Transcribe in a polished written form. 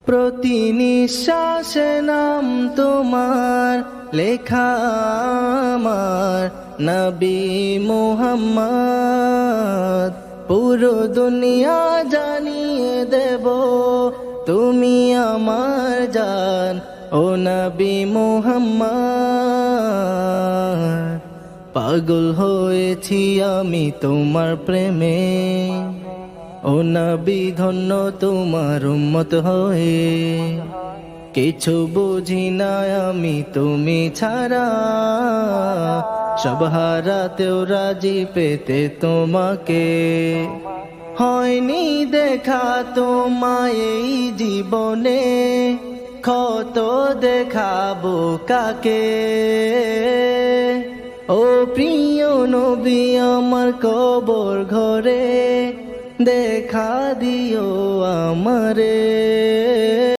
প্রতি নিঃশ্বাসে নাম তোমার লেখা আমার নবী মুহাম্মদ। পুরো দুনিয়া জানিয়ে দেব তুমি আমার জান ও নবী মুহাম্মদ। পাগল হয়েছি আমি তোমার প্রেমে ও নবী ধন্য তোমার উম্মত হয়ে। কিছু বুঝি না আমি তুমি ছাড়া, সব হারাতেও রাজি পেতে তোমাকে। হয়নি দেখা তোমায় এই জীবনে, কত দেখাবো কাকে। ও প্রিয় নবী আমার কবর ঘরে দেখা দিও আমারে।